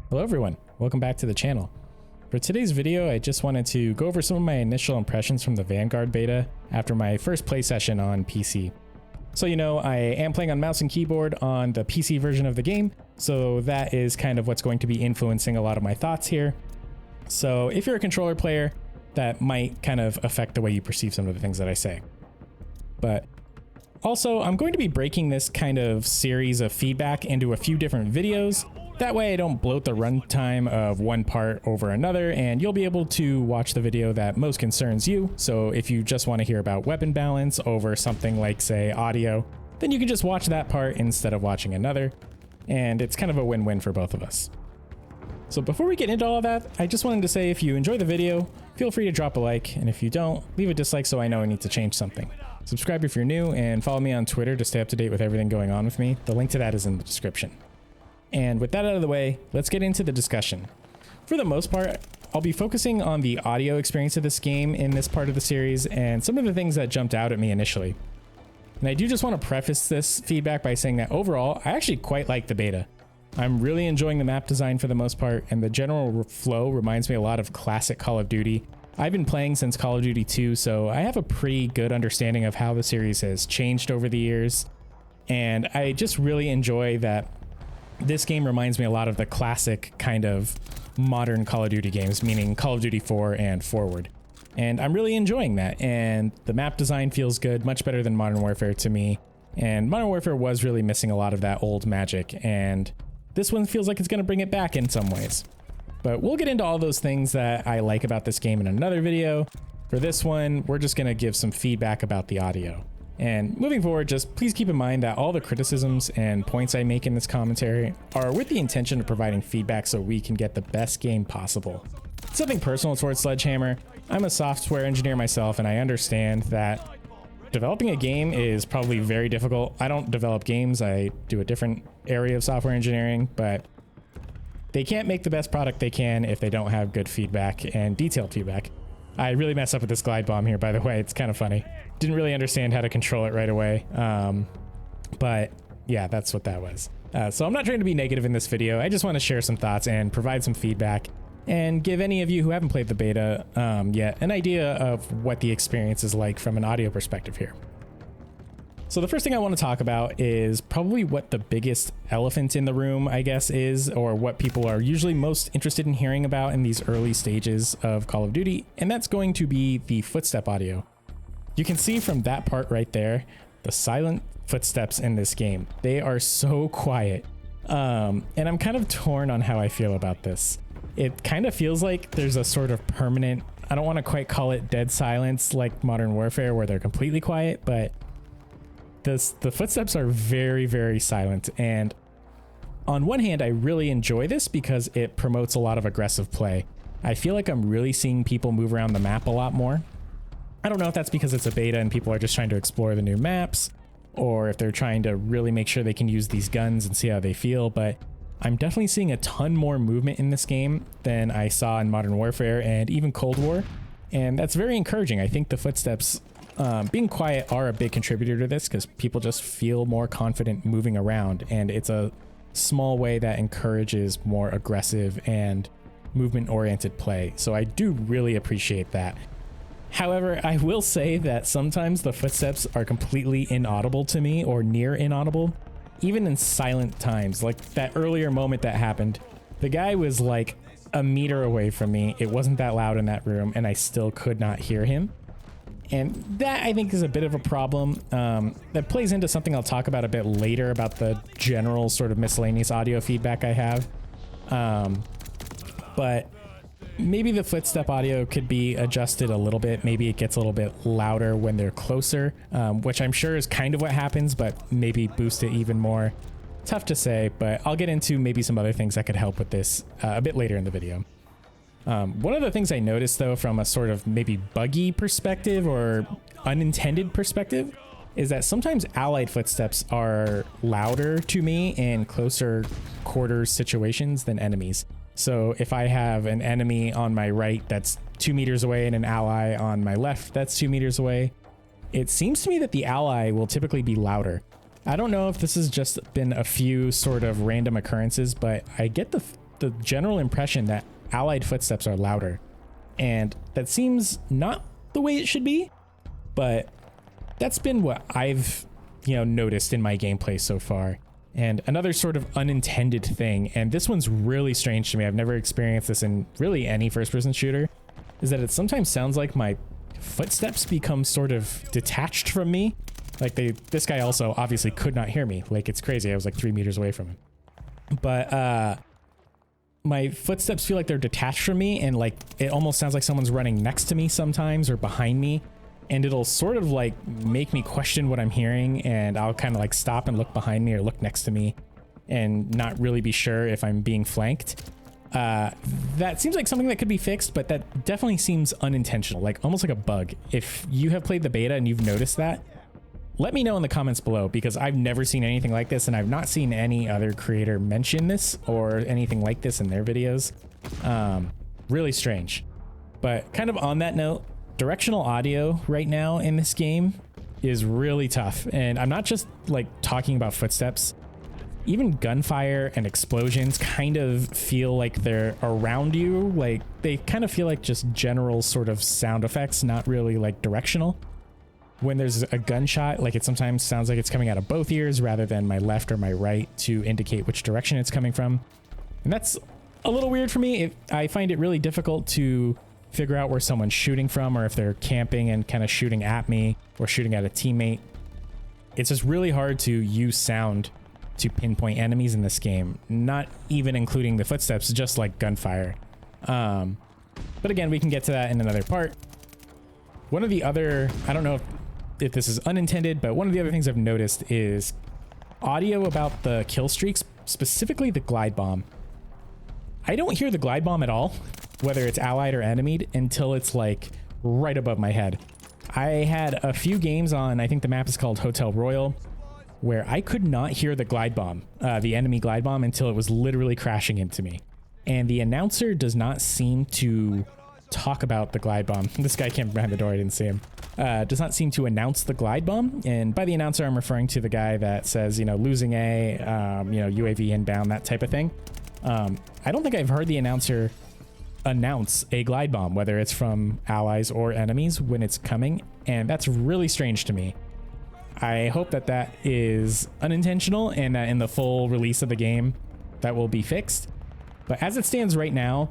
Hello everyone, welcome back to the channel. For today's video, I just wanted to go over some of my initial impressions from the Vanguard beta after my first play session on PC. So I am playing on mouse and keyboard on the PC version of the game, so that is kind of what's going to be influencing a lot of my thoughts here. So if you're a controller player, that might kind of affect the way you perceive some of the things that I say. But also, I'm going to be breaking this kind of series of feedback into a few different videos. That way I don't bloat the runtime of one part over another, and you'll be able to watch the video that most concerns you. So if you just want to hear about weapon balance over something like, say, audio, then you can just watch that part instead of watching another. And it's kind of a win-win for both of us. So before we get into all of that, I just wanted to say if you enjoy the video, feel free to drop a like, and if you don't, leave a dislike so I know I need to change something. Subscribe if you're new, and follow me on Twitter to stay up to date with everything going on with me. The link to that is in the description. And with that out of the way, let's get into the discussion. For the most part, I'll be focusing on the audio experience of this game in this part of the series and some of the things that jumped out at me initially. And I do just want to preface this feedback by saying that overall, I actually quite like the beta. I'm really enjoying the map design for the most part, and the general flow reminds me a lot of classic Call of Duty. I've been playing since Call of Duty 2, so I have a pretty good understanding of how the series has changed over the years. And I just really enjoy that this game reminds me a lot of the classic kind of modern Call of Duty games, meaning Call of Duty 4 and forward. And I'm really enjoying that. And the map design feels good, much better than Modern Warfare to me. And Modern Warfare was really missing a lot of that old magic. And this one feels like it's going to bring it back in some ways. But we'll get into all those things that I like about this game in another video. For this one, we're just going to give some feedback about the audio. And moving forward, just please keep in mind that all the criticisms and points I make in this commentary are with the intention of providing feedback so we can get the best game possible. Something personal towards Sledgehammer, I'm a software engineer myself, and I understand that developing a game is probably very difficult. I don't develop games, I do a different area of software engineering, but they can't make the best product they can if they don't have good feedback and detailed feedback. I really messed up with this glide bomb here, by the way. It's kind of funny. Didn't really understand how to control it right away. But yeah, that's what that was. So I'm not trying to be negative in this video. I just want to share some thoughts and provide some feedback and give any of you who haven't played the beta yet an idea of what the experience is like from an audio perspective here. So the first thing I want to talk about is probably what the biggest elephant in the room, I guess, is, or what people are usually most interested in hearing about in these early stages of Call of Duty, and that's going to be the footstep audio. You can see from that part right there, the silent footsteps in this game. They are so quiet, and I'm kind of torn on how I feel about this. It kind of feels like there's a sort of permanent, I don't want to quite call it dead silence like Modern Warfare where they're completely quiet, but the footsteps are very, very silent. And on one hand, I really enjoy this because it promotes a lot of aggressive play. I feel like I'm really seeing people move around the map a lot more. I don't know if that's because it's a beta and people are just trying to explore the new maps, or if they're trying to really make sure they can use these guns and see how they feel, but I'm definitely seeing a ton more movement in this game than I saw in Modern Warfare and even Cold War. And that's very encouraging. I think the footsteps being quiet are a big contributor to this because people just feel more confident moving around, and it's a small way that encourages more aggressive and movement-oriented play. So I do really appreciate that. However, I will say that sometimes the footsteps are completely inaudible to me or near inaudible, even in silent times. Like that earlier moment that happened, the guy was like a meter away from me. It wasn't that loud in that room, and I still could not hear him. And that, I think, is a bit of a problem. That plays into something I'll talk about a bit later about the general sort of miscellaneous audio feedback I have. But maybe the footstep audio could be adjusted a little bit. Maybe it gets a little bit louder when they're closer, which I'm sure is kind of what happens, but maybe boost it even more. Tough to say, but I'll get into maybe some other things that could help with this a bit later in the video. One of the things I noticed, though, from a sort of maybe buggy perspective or unintended perspective, is that sometimes allied footsteps are louder to me in closer quarters situations than enemies. So if I have an enemy on my right that's 2 meters away and an ally on my left that's 2 meters away, it seems to me that the ally will typically be louder. I don't know if this has just been a few sort of random occurrences, but I get the the general impression that allied footsteps are louder. And that seems not the way it should be, but that's been what I've, noticed in my gameplay so far. And another sort of unintended thing, and this one's really strange to me, I've never experienced this in really any first-person shooter, is that it sometimes sounds like my footsteps become sort of detached from me. Like this guy also obviously could not hear me. Like, it's crazy. I was like 3 meters away from him. But my footsteps feel like they're detached from me, and like it almost sounds like someone's running next to me sometimes or behind me. And it'll sort of like make me question what I'm hearing, and I'll kind of like stop and look behind me or look next to me and not really be sure if I'm being flanked. That seems like something that could be fixed, but that definitely seems unintentional, like almost like a bug. If you have played the beta and you've noticed that, let me know in the comments below, because I've never seen anything like this, and I've not seen any other creator mention this or anything like this in their videos. Really strange. But kind of on that note, directional audio right now in this game is really tough. And I'm not just like talking about footsteps. Even gunfire and explosions kind of feel like they're around you. Like they kind of feel like just general sort of sound effects, not really like directional. When there's a gunshot, like it sometimes sounds like it's coming out of both ears rather than my left or my right to indicate which direction it's coming from. And that's a little weird for me. I find it really difficult to figure out where someone's shooting from, or if they're camping and kind of shooting at me or shooting at a teammate. It's just really hard to use sound to pinpoint enemies in this game, not even including the footsteps, just like gunfire. But again, we can get to that in another part. One of the other, I don't know if this is unintended, but one of the other things I've noticed is audio about the kill streaks, specifically the glide bomb. I don't hear the glide bomb at all, whether it's allied or enemied, until it's like right above my head. I had a few games on, I think the map is called Hotel Royal, where I could not hear the glide bomb, the enemy glide bomb, until it was literally crashing into me. And the announcer does not seem to talk about the glide bomb. This guy came behind the door, I didn't see him. Does not seem to announce the glide bomb. And by the announcer, I'm referring to the guy that says, losing A, UAV inbound, that type of thing. I don't think I've heard the announcer announce a glide bomb, whether it's from allies or enemies, when it's coming. And that's really strange to me. I hope that that is unintentional, and that in the full release of the game, that will be fixed. But as it stands right now,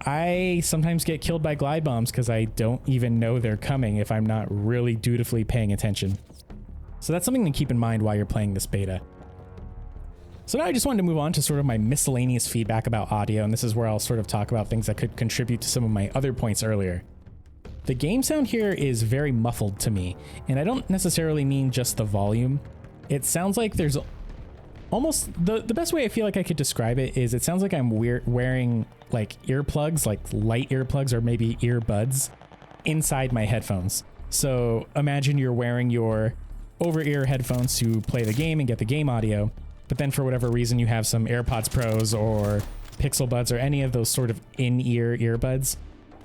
I sometimes get killed by glide bombs because I don't even know they're coming if I'm not really dutifully paying attention. So that's something to keep in mind while you're playing this beta. So now I just wanted to move on to sort of my miscellaneous feedback about audio, and this is where I'll sort of talk about things that could contribute to some of my other points earlier. The game sound here is very muffled to me, and I don't necessarily mean just the volume. It sounds like there's almost, the best way I feel like I could describe it is it sounds like I'm wearing like earplugs, like light earplugs or maybe earbuds inside my headphones. So imagine you're wearing your over-ear headphones to play the game and get the game audio, but then for whatever reason you have some AirPods Pros or Pixel Buds or any of those sort of in-ear earbuds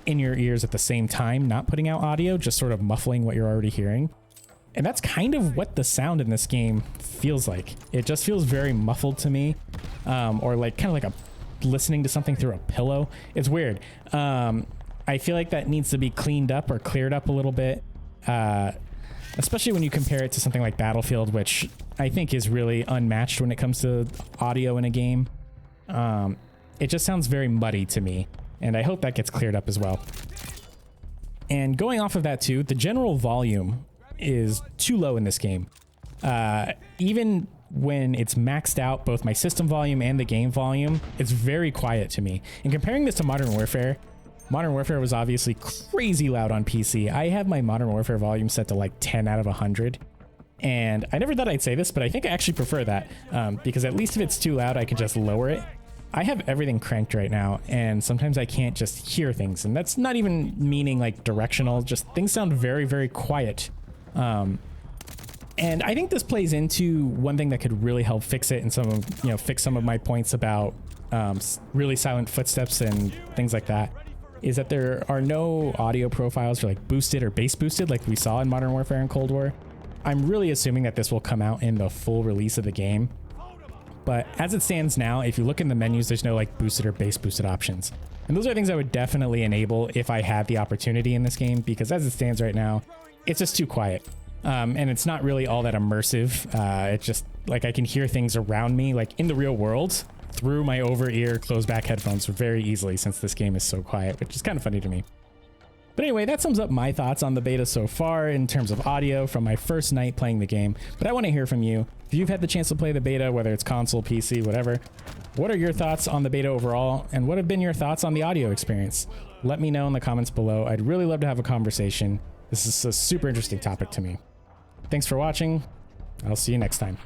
in your ears at the same time, not putting out audio, just sort of muffling what you're already hearing. And that's kind of what the sound in this game feels like. It just feels very muffled to me, or like kind of like listening to something through a pillow. It's weird. I feel like that needs to be cleaned up or cleared up a little bit, especially when you compare it to something like Battlefield, which I think is really unmatched when it comes to audio in a game. It just sounds very muddy to me, and I hope that gets cleared up as well. And going off of that too, the general volume is too low in this game. Even when it's maxed out, both my system volume and the game volume, it's very quiet to me. And comparing this to Modern Warfare was obviously crazy loud on PC. I have my Modern Warfare volume set to like 10 out of 100. And I never thought I'd say this, but I think I actually prefer that, because at least if it's too loud, I can just lower it. I have everything cranked right now, and sometimes I can't just hear things. And that's not even meaning like directional, just things sound very, very quiet. And I think this plays into one thing that could really help fix it, and fix some of my points about really silent footsteps and things like that, is that there are no audio profiles for like boosted or bass boosted like we saw in Modern Warfare and Cold War. I'm really assuming that this will come out in the full release of the game, but as it stands now, if you look in the menus, there's no like boosted or bass boosted options. And those are things I would definitely enable if I had the opportunity in this game, because as it stands right now, it's just too quiet. And it's not really all that immersive. It's just like I can hear things around me, like in the real world, through my over-ear closed back headphones very easily, since this game is so quiet, which is kind of funny to me. But anyway, that sums up my thoughts on the beta so far in terms of audio from my first night playing the game. But I want to hear from you. If you've had the chance to play the beta, whether it's console, PC, whatever, what are your thoughts on the beta overall? And what have been your thoughts on the audio experience? Let me know in the comments below. I'd really love to have a conversation. This is a super interesting topic to me. Thanks for watching. I'll see you next time.